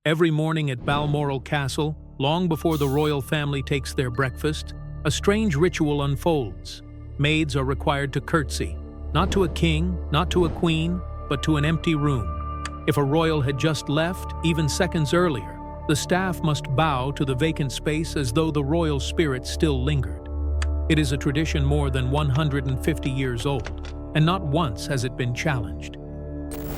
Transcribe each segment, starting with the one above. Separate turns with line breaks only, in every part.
Every morning at Balmoral Castle, long before the royal family takes their breakfast, a strange ritual unfolds. Maids are required to curtsy, not to a king, not to a queen, but to an empty room. If a royal had just left, even seconds earlier, the staff must bow to the vacant space as though the royal spirit still lingered. It is a tradition more than 150 years old, and not once has it been challenged.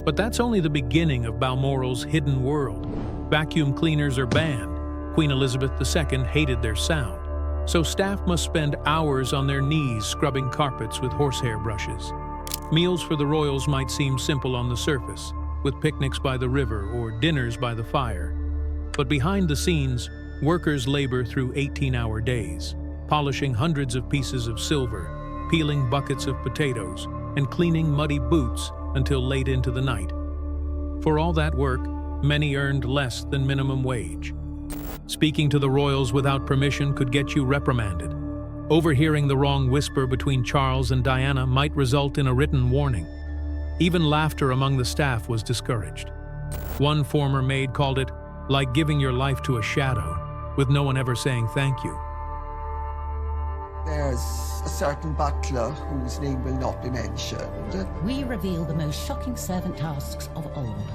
But that's only the beginning of Balmoral's hidden world. Vacuum cleaners are banned. Queen Elizabeth II hated their sound, so staff must spend hours on their knees scrubbing carpets with horsehair brushes. Meals for the royals might seem simple on the surface, with picnics by the river or dinners by the fire. But behind the scenes, workers labor through 18-hour days, polishing hundreds of pieces of silver, peeling buckets of potatoes, and cleaning muddy boots until late into the night. For all that work, many earned less than minimum wage. Speaking to the royals without permission could get you reprimanded. Overhearing the wrong whisper between Charles and Diana might result in a written warning. Even laughter among the staff was discouraged. One former maid called it like giving your life to a shadow, with no one ever saying thank you.
There's a certain butler whose name will not be mentioned.
We reveal the most shocking servant tasks of old.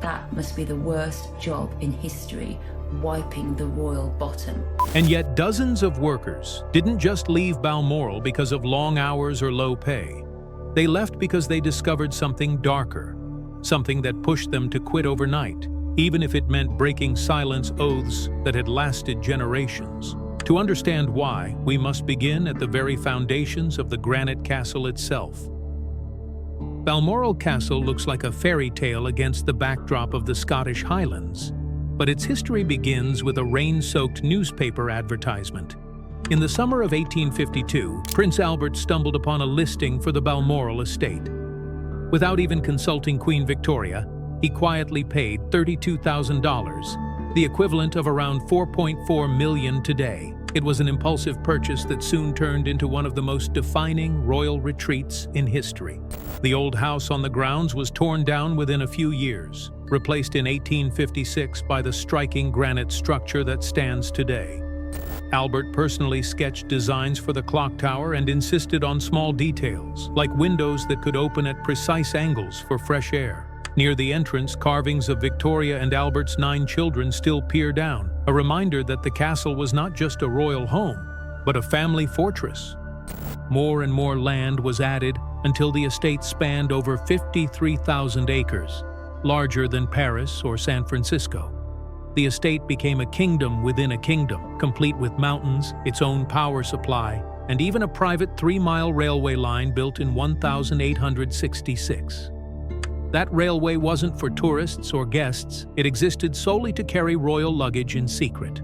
That must be the worst job in history, wiping the royal bottom.
And yet dozens of workers didn't just leave Balmoral because of long hours or low pay. They left because they discovered something darker, something that pushed them to quit overnight, even if it meant breaking silence oaths that had lasted generations. To understand why, we must begin at the very foundations of the granite castle itself. Balmoral Castle looks like a fairy tale against the backdrop of the Scottish Highlands, but its history begins with a rain-soaked newspaper advertisement. In the summer of 1852, Prince Albert stumbled upon a listing for the Balmoral estate. Without even consulting Queen Victoria, he quietly paid $32,000, the equivalent of around $4.4 million today. It was an impulsive purchase that soon turned into one of the most defining royal retreats in history. The old house on the grounds was torn down within a few years, replaced in 1856 by the striking granite structure that stands today. Albert personally sketched designs for the clock tower and insisted on small details, like windows that could open at precise angles for fresh air. Near the entrance, carvings of Victoria and Albert's 9 children still peer down, a reminder that the castle was not just a royal home, but a family fortress. More and more land was added until the estate spanned over 53,000 acres, larger than Paris or San Francisco. The estate became a kingdom within a kingdom, complete with mountains, its own power supply, and even a private 3-mile railway line built in 1866. That railway wasn't for tourists or guests, it existed solely to carry royal luggage in secret.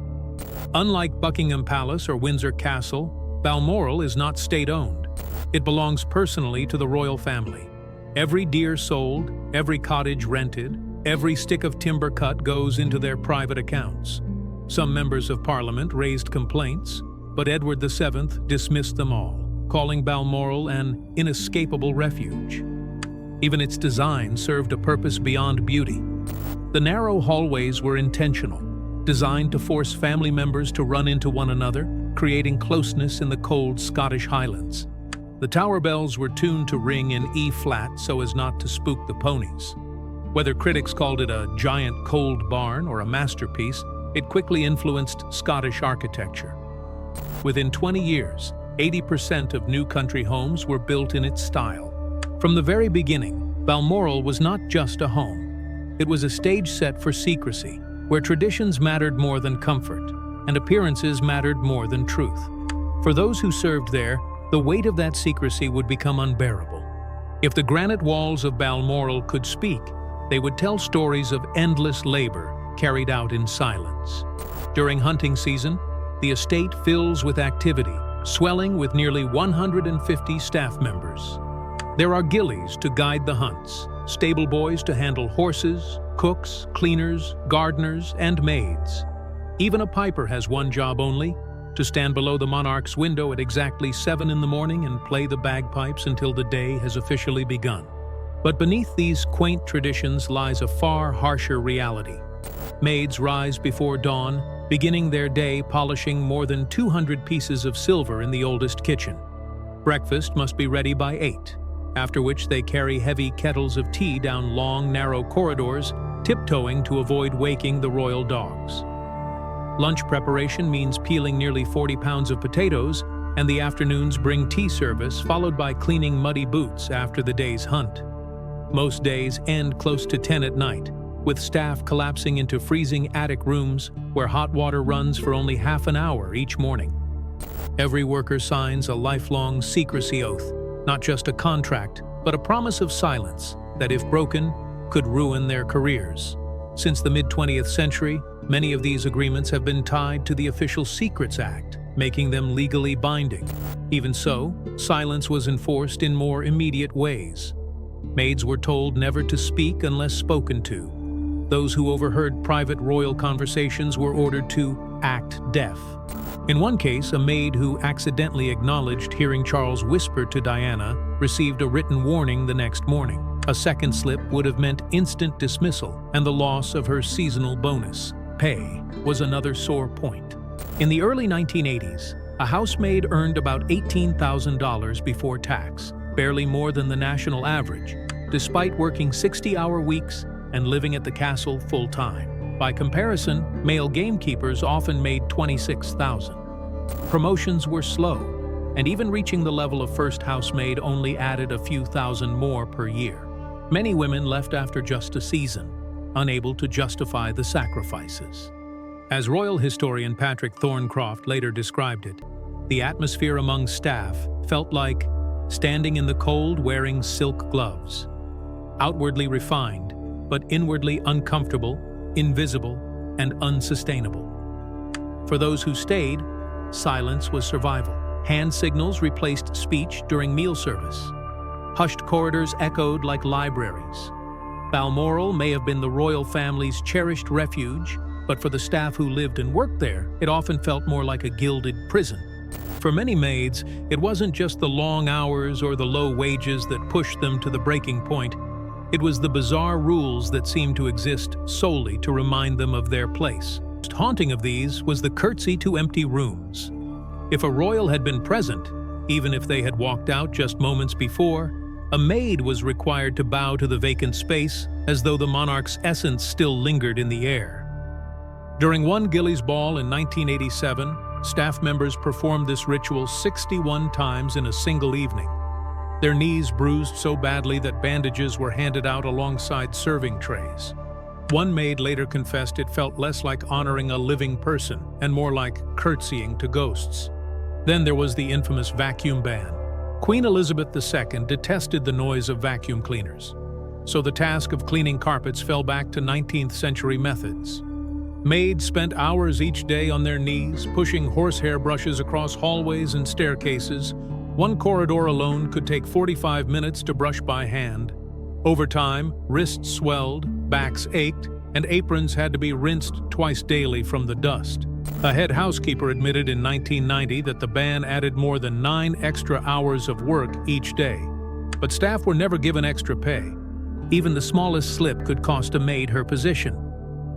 Unlike Buckingham Palace or Windsor Castle, Balmoral is not state-owned. It belongs personally to the royal family. Every deer sold, every cottage rented, every stick of timber cut goes into their private accounts. Some members of Parliament raised complaints, but Edward VII dismissed them all, calling Balmoral an inescapable refuge. Even its design served a purpose beyond beauty. The narrow hallways were intentional, designed to force family members to run into one another, creating closeness in the cold Scottish Highlands. The tower bells were tuned to ring in E-flat so as not to spook the ponies. Whether critics called it a giant cold barn or a masterpiece, it quickly influenced Scottish architecture. Within 20 years, 80% of new country homes were built in its style. From the very beginning, Balmoral was not just a home. It was a stage set for secrecy, where traditions mattered more than comfort, and appearances mattered more than truth. For those who served there, the weight of that secrecy would become unbearable. If the granite walls of Balmoral could speak, they would tell stories of endless labor carried out in silence. During hunting season, the estate fills with activity, swelling with nearly 150 staff members. There are gillies to guide the hunts, stable boys to handle horses, cooks, cleaners, gardeners, and maids. Even a piper has one job only: to stand below the monarch's window at exactly 7 in the morning and play the bagpipes until the day has officially begun. But beneath these quaint traditions lies a far harsher reality. Maids rise before dawn, beginning their day polishing more than 200 pieces of silver in the oldest kitchen. Breakfast must be ready by 8, after which they carry heavy kettles of tea down long, narrow corridors, tiptoeing to avoid waking the royal dogs. Lunch preparation means peeling nearly 40 pounds of potatoes, and the afternoons bring tea service, followed by cleaning muddy boots after the day's hunt. Most days end close to 10 at night, with staff collapsing into freezing attic rooms where hot water runs for only half an hour each morning. Every worker signs a lifelong secrecy oath, not just a contract, but a promise of silence that, if broken, could ruin their careers. Since the mid-20th century, many of these agreements have been tied to the Official Secrets Act, making them legally binding. Even so, silence was enforced in more immediate ways. Maids were told never to speak unless spoken to. Those who overheard private royal conversations were ordered to act deaf. In one case, a maid who accidentally acknowledged hearing Charles whisper to Diana received a written warning the next morning. A second slip would have meant instant dismissal, and the loss of her seasonal bonus. Pay was another sore point. In the early 1980s, a housemaid earned about $18,000 before tax, barely more than the national average, despite working 60-hour weeks and living at the castle full-time. By comparison, male gamekeepers often made $26,000. Promotions were slow, and even reaching the level of first housemaid only added a few thousand more per year. Many women left after just a season, unable to justify the sacrifices. As royal historian Patrick Thorncroft later described it, the atmosphere among staff felt like standing in the cold wearing silk gloves. Outwardly refined, but inwardly uncomfortable, invisible, and unsustainable. For those who stayed, silence was survival. Hand signals replaced speech during meal service. Hushed corridors echoed like libraries. Balmoral may have been the royal family's cherished refuge, but for the staff who lived and worked there, it often felt more like a gilded prison. For many maids, it wasn't just the long hours or the low wages that pushed them to the breaking point. It was the bizarre rules that seemed to exist solely to remind them of their place. Most haunting of these was the curtsy to empty rooms. If a royal had been present, even if they had walked out just moments before, a maid was required to bow to the vacant space as though the monarch's essence still lingered in the air. During one Gillies Ball in 1987, staff members performed this ritual 61 times in a single evening. Their knees bruised so badly that bandages were handed out alongside serving trays. One maid later confessed it felt less like honoring a living person and more like curtsying to ghosts. Then there was the infamous vacuum ban. Queen Elizabeth II detested the noise of vacuum cleaners, so the task of cleaning carpets fell back to 19th century methods. Maids spent hours each day on their knees, pushing horsehair brushes across hallways and staircases. One corridor alone could take 45 minutes to brush by hand. Over time, wrists swelled, backs ached, and aprons had to be rinsed twice daily from the dust. A head housekeeper admitted in 1990 that the ban added more than 9 extra hours of work each day. But staff were never given extra pay. Even the smallest slip could cost a maid her position.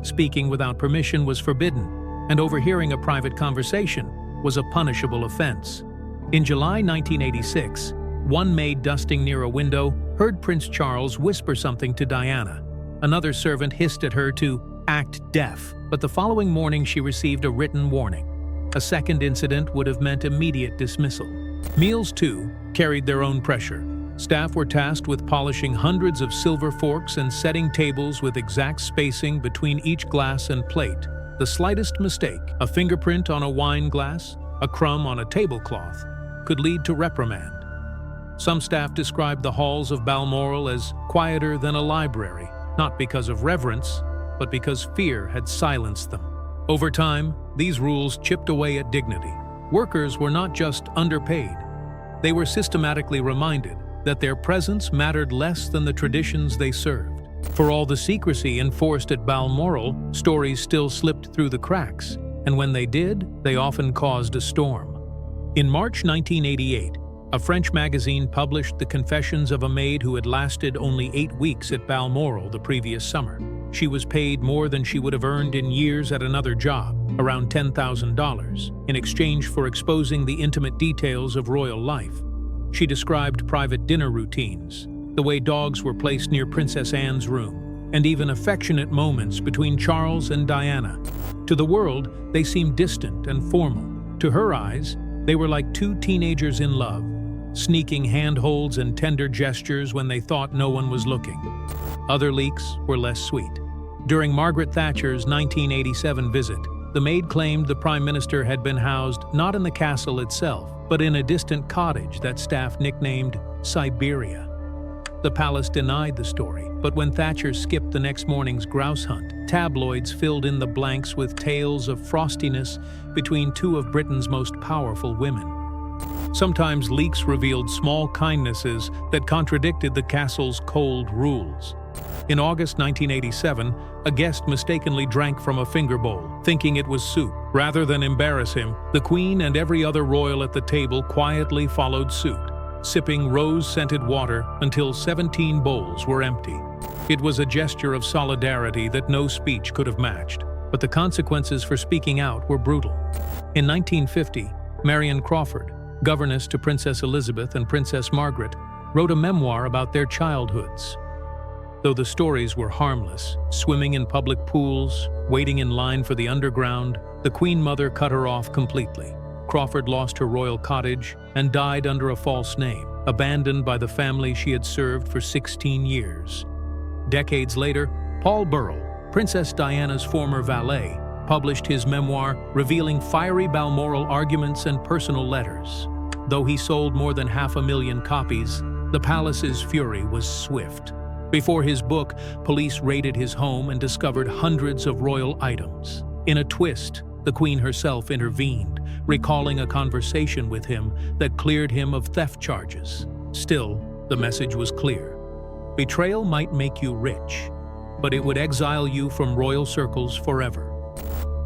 Speaking without permission was forbidden, and overhearing a private conversation was a punishable offense. In July 1986, one maid dusting near a window heard Prince Charles whisper something to Diana. Another servant hissed at her to act deaf, but the following morning she received a written warning. A second incident would have meant immediate dismissal. Meals, too, carried their own pressure. Staff were tasked with polishing hundreds of silver forks and setting tables with exact spacing between each glass and plate. The slightest mistake, a fingerprint on a wine glass, a crumb on a tablecloth, could lead to reprimand. Some staff described the halls of Balmoral as quieter than a library, not because of reverence, but because fear had silenced them. Over time, these rules chipped away at dignity. Workers were not just underpaid. They were systematically reminded that their presence mattered less than the traditions they served. For all the secrecy enforced at Balmoral, stories still slipped through the cracks, and when they did, they often caused a storm. In March 1988, a French magazine published the confessions of a maid who had lasted only 8 weeks at Balmoral the previous summer. She was paid more than she would have earned in years at another job, around $10,000, in exchange for exposing the intimate details of royal life. She described private dinner routines, the way dogs were placed near Princess Anne's room, and even affectionate moments between Charles and Diana. To the world, they seemed distant and formal. To her eyes, they were like two teenagers in love, sneaking handholds and tender gestures when they thought no one was looking. Other leaks were less sweet. During Margaret Thatcher's 1987 visit, the Maid claimed the Prime Minister had been housed not in the castle itself, but in a distant cottage that staff nicknamed Siberia. The palace denied the story, but when Thatcher skipped the next morning's grouse hunt, tabloids filled in the blanks with tales of frostiness between two of Britain's most powerful women. Sometimes leaks revealed small kindnesses that contradicted the castle's cold rules. In August 1987, a guest mistakenly drank from a finger bowl, thinking it was soup. Rather than embarrass him, the Queen and every other royal at the table quietly followed suit, sipping rose-scented water until 17 bowls were empty. It was a gesture of solidarity that no speech could have matched, but the consequences for speaking out were brutal. In 1950, Marion Crawford, governess to Princess Elizabeth and Princess Margaret, wrote a memoir about their childhoods. Though the stories were harmless, swimming in public pools, waiting in line for the underground, the Queen Mother cut her off completely. Crawford lost her royal cottage and died under a false name, abandoned by the family she had served for 16 years. Decades later, Paul Burrell, Princess Diana's former valet, published his memoir revealing fiery Balmoral arguments and personal letters. Though he sold more than 500,000 copies, the palace's fury was swift. Before his book, police raided his home and discovered hundreds of royal items. In a twist, the Queen herself intervened, recalling a conversation with him that cleared him of theft charges. Still, the message was clear. Betrayal might make you rich, but it would exile you from royal circles forever.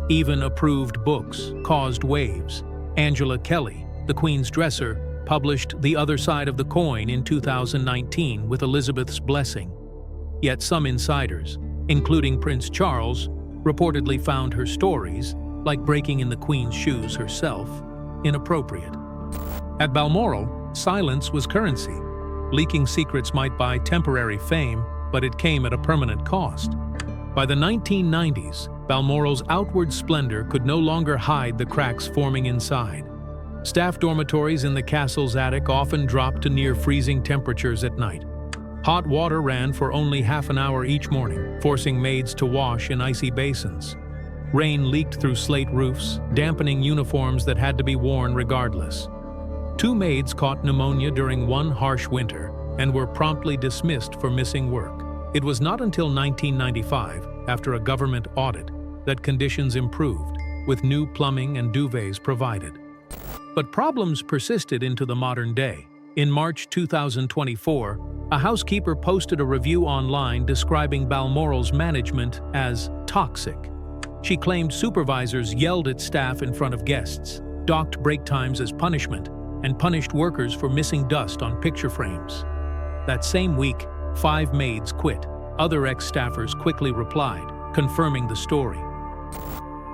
Even approved books caused waves. Angela Kelly, the Queen's dresser, published The Other Side of the Coin in 2019 with Elizabeth's blessing. Yet some insiders, including Prince Charles, reportedly found her stories, like breaking in the Queen's shoes herself, inappropriate. At Balmoral, silence was currency. Leaking secrets might buy temporary fame, but it came at a permanent cost. By the 1990s, Balmoral's outward splendor could no longer hide the cracks forming inside. Staff dormitories in the castle's attic often dropped to near freezing temperatures at night. Hot water ran for only half an hour each morning, forcing maids to wash in icy basins. Rain leaked through slate roofs, dampening uniforms that had to be worn regardless. 2 maids caught pneumonia during one harsh winter and were promptly dismissed for missing work. It was not until 1995, after a government audit, that conditions improved, with new plumbing and duvets provided. But problems persisted into the modern day. In March 2024, a housekeeper posted a review online describing Balmoral's management as toxic. She claimed supervisors yelled at staff in front of guests, docked break times as punishment, and punished workers for missing dust on picture frames. That same week, 5 maids quit. Other ex-staffers quickly replied, confirming the story.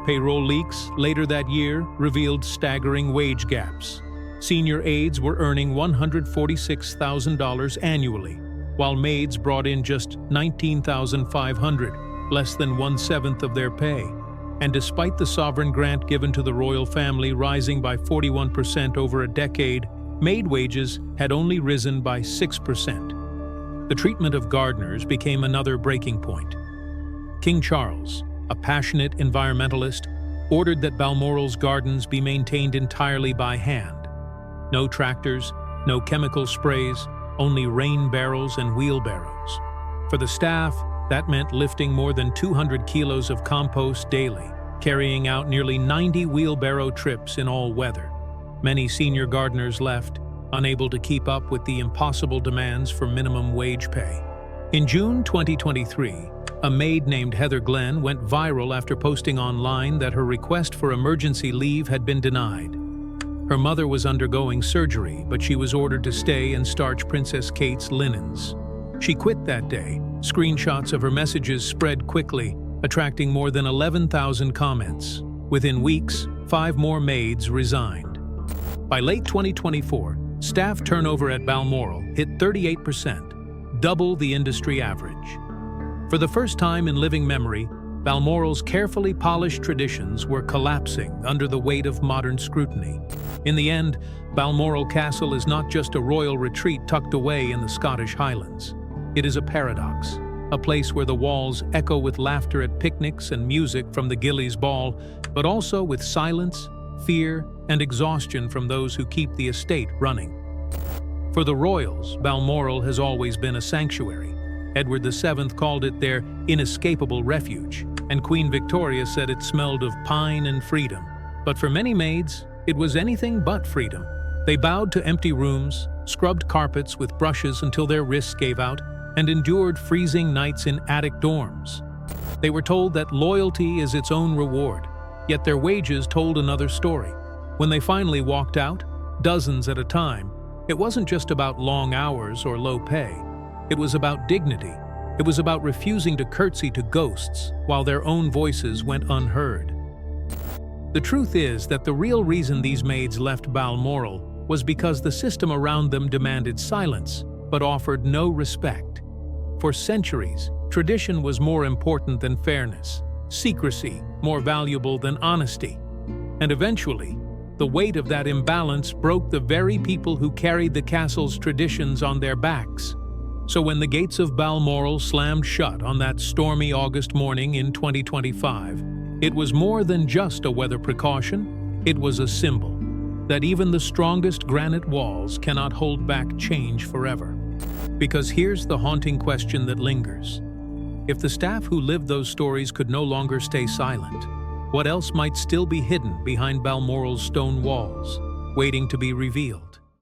Payroll leaks later that year revealed staggering wage gaps. Senior aides were earning $146,000 annually, while maids brought in just $19,500, less than 1/7 of their pay. And despite the sovereign grant given to the royal family rising by 41% over a decade, maid wages had only risen by 6%. The treatment of gardeners became another breaking point. King Charles, a passionate environmentalist, ordered that Balmoral's gardens be maintained entirely by hand. No tractors, no chemical sprays, only rain barrels and wheelbarrows. For the staff, that meant lifting more than 200 kilos of compost daily, carrying out nearly 90 wheelbarrow trips in all weather. Many senior gardeners left, unable to keep up with the impossible demands for minimum wage pay. In June 2023, a maid named Heather Glenn went viral after posting online that her request for emergency leave had been denied. Her mother was undergoing surgery, but she was ordered to stay and starch Princess Kate's linens. She quit that day, Screenshots of her messages spread quickly, attracting more than 11,000 comments. Within weeks, 5 more maids resigned. By late 2024, staff turnover at Balmoral hit 38%, double the industry average. For the first time in living memory, Balmoral's carefully polished traditions were collapsing under the weight of modern scrutiny. In the end, Balmoral Castle is not just a royal retreat tucked away in the Scottish Highlands. It is a paradox, a place where the walls echo with laughter at picnics and music from the Gillies Ball, but also with silence, fear, and exhaustion from those who keep the estate running. For the royals, Balmoral has always been a sanctuary. Edward VII called it their inescapable refuge, and Queen Victoria said it smelled of pine and freedom. But for many maids, it was anything but freedom. They bowed to empty rooms, scrubbed carpets with brushes until their wrists gave out, and endured freezing nights in attic dorms. They were told that loyalty is its own reward, yet their wages told another story. When they finally walked out, dozens at a time, it wasn't just about long hours or low pay. It was about dignity. It was about refusing to curtsy to ghosts while their own voices went unheard. The truth is that the real reason these maids left Balmoral was because the system around them demanded silence, but offered no respect. For centuries, tradition was more important than fairness, secrecy more valuable than honesty. And eventually, the weight of that imbalance broke the very people who carried the castle's traditions on their backs. So when the gates of Balmoral slammed shut on that stormy August morning in 2025, it was more than just a weather precaution, it was a symbol that even the strongest granite walls cannot hold back change forever. Because here's the haunting question that lingers. If the staff who lived those stories could no longer stay silent, what else might still be hidden behind Balmoral's stone walls, waiting to be revealed?